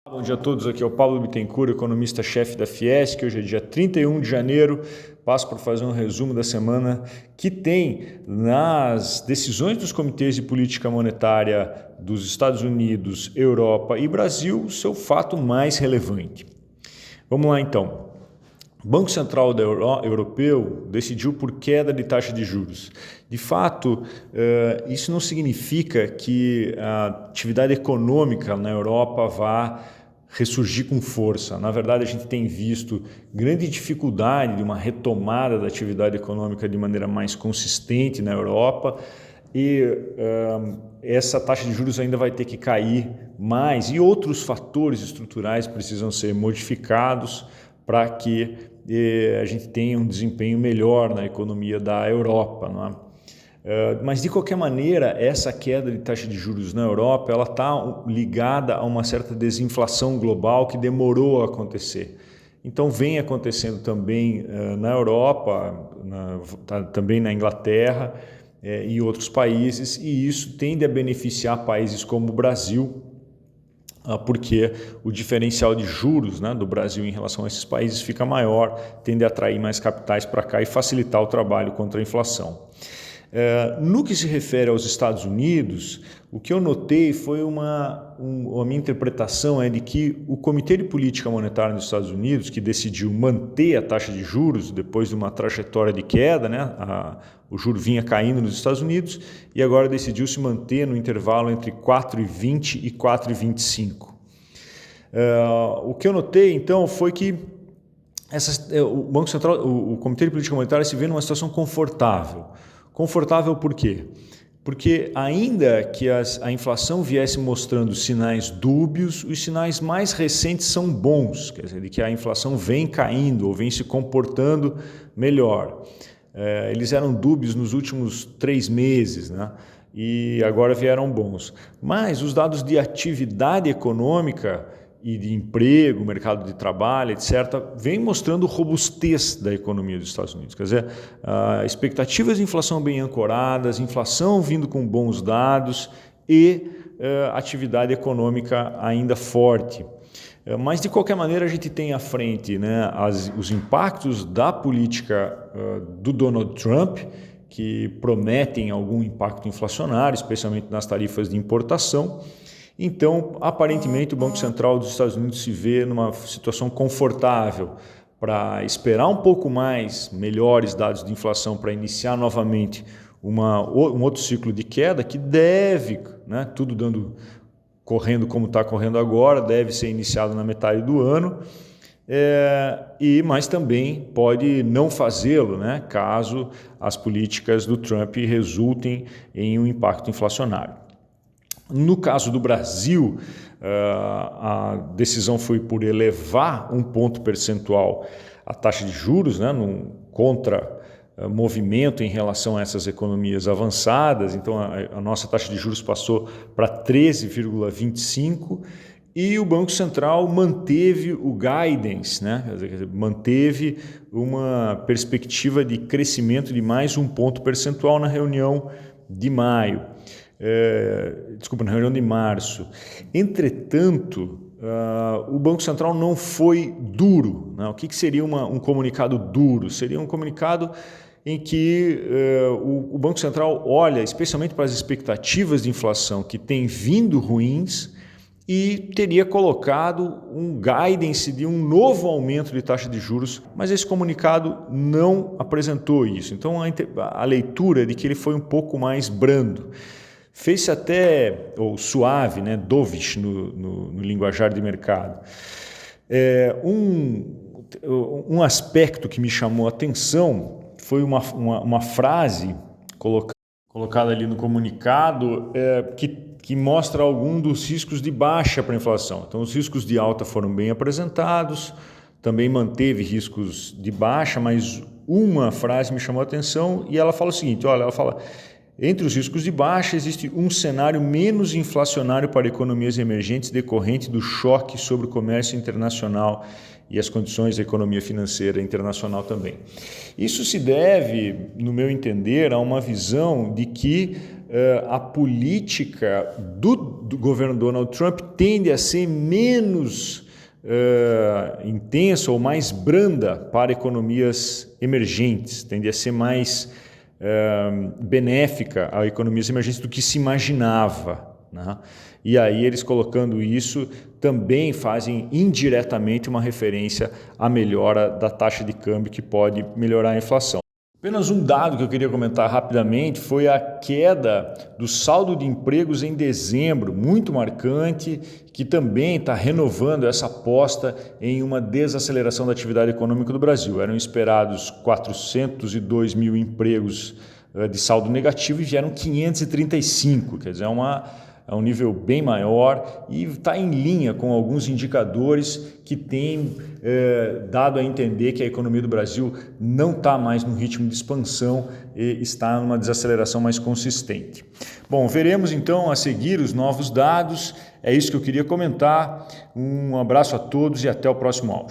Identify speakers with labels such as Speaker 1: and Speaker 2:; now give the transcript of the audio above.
Speaker 1: Bom dia a todos, aqui é o Pablo Bittencourt, economista-chefe da Fiesc. Hoje é dia 31 de janeiro, passo por fazer um resumo da semana que tem nas decisões dos comitês de política monetária dos Estados Unidos, Europa e Brasil o seu fato mais relevante. Vamos lá então. O Banco Central Europeu decidiu por queda de taxa de juros. De fato, isso não significa que a atividade econômica na Europa vá ressurgir com força. Na verdade, a gente tem visto grande dificuldade de uma retomada da atividade econômica de maneira mais consistente na Europa e essa taxa de juros ainda vai ter que cair mais e outros fatores estruturais precisam ser modificados para que a gente tenha um desempenho melhor na economia da Europa, não é? Mas de qualquer maneira, essa queda de taxa de juros na Europa ela está ligada a uma certa desinflação global que demorou a acontecer. Então vem acontecendo também na Europa, também na Inglaterra e outros países, e isso tende a beneficiar países como o Brasil, porque o diferencial de juros, né, do Brasil em relação a esses países fica maior, tende a atrair mais capitais para cá e facilitar o trabalho contra a inflação. No que se refere aos Estados Unidos, o que eu notei foi a minha interpretação é de que o Comitê de Política Monetária dos Estados Unidos, que decidiu manter a taxa de juros depois de uma trajetória de queda, né, o juro vinha caindo nos Estados Unidos e agora decidiu se manter no intervalo entre 4,20 e 4,25. O que eu notei então foi que o Banco Central, o Comitê de Política Monetária se vê numa situação confortável. Confortável por quê? Porque ainda que a inflação viesse mostrando sinais dúbios, os sinais mais recentes são bons, quer dizer, de que a inflação vem caindo ou vem se comportando melhor. Eles eram dúbios nos últimos 3 meses, né? E agora vieram bons. Mas os dados de atividade econômica e de emprego, mercado de trabalho, etc., vem mostrando robustez da economia dos Estados Unidos. Quer dizer, expectativas de inflação bem ancoradas, inflação vindo com bons dados e atividade econômica ainda forte. Mas, de qualquer maneira, a gente tem à frente, né, os impactos da política do Donald Trump, que prometem algum impacto inflacionário, especialmente nas tarifas de importação. Então, aparentemente, o Banco Central dos Estados Unidos se vê numa situação confortável para esperar um pouco mais melhores dados de inflação para iniciar novamente um outro ciclo de queda que deve, né, tudo correndo como está correndo agora, deve ser iniciado na metade do ano, mas também pode não fazê-lo, né, caso as políticas do Trump resultem em um impacto inflacionário. No caso do Brasil, a decisão foi por elevar 1 ponto percentual a taxa de juros, né, num contra-movimento em relação a essas economias avançadas. Então, a nossa taxa de juros passou para 13,25% e o Banco Central manteve o guidance, né, quer dizer, manteve uma perspectiva de crescimento de mais 1 ponto percentual na reunião de maio. Na reunião de março. Entretanto, o Banco Central não foi duro, né? O que seria um comunicado duro? Seria um comunicado em que o Banco Central olha especialmente para as expectativas de inflação que têm vindo ruins e teria colocado um guidance de um novo aumento de taxa de juros, mas esse comunicado não apresentou isso. Então, a leitura é de que ele foi um pouco mais brando. Fez-se até, ou suave, né, dovish no linguajar de mercado. Um aspecto que me chamou a atenção foi uma frase colocada ali no comunicado que mostra algum dos riscos de baixa para a inflação. Então, os riscos de alta foram bem apresentados, também manteve riscos de baixa, mas uma frase me chamou a atenção e ela fala o seguinte, olha, ela fala: entre os riscos de baixa, existe um cenário menos inflacionário para economias emergentes decorrente do choque sobre o comércio internacional e as condições da economia financeira internacional também. Isso se deve, no meu entender, a uma visão de que a política do governo Donald Trump tende a ser menos intensa ou mais branda para economias emergentes, tende a ser mais benéfica a economias emergentes do que se imaginava, né? E aí eles colocando isso também fazem indiretamente uma referência à melhora da taxa de câmbio que pode melhorar a inflação. Apenas um dado que eu queria comentar rapidamente foi a queda do saldo de empregos em dezembro, muito marcante, que também está renovando essa aposta em uma desaceleração da atividade econômica do Brasil. Eram esperados 402 mil empregos de saldo negativo e vieram 535, quer dizer, é um nível bem maior e está em linha com alguns indicadores que têm dado a entender que a economia do Brasil não está mais no ritmo de expansão e está numa desaceleração mais consistente. Bom, veremos então a seguir os novos dados. É isso que eu queria comentar. Um abraço a todos e até o próximo áudio.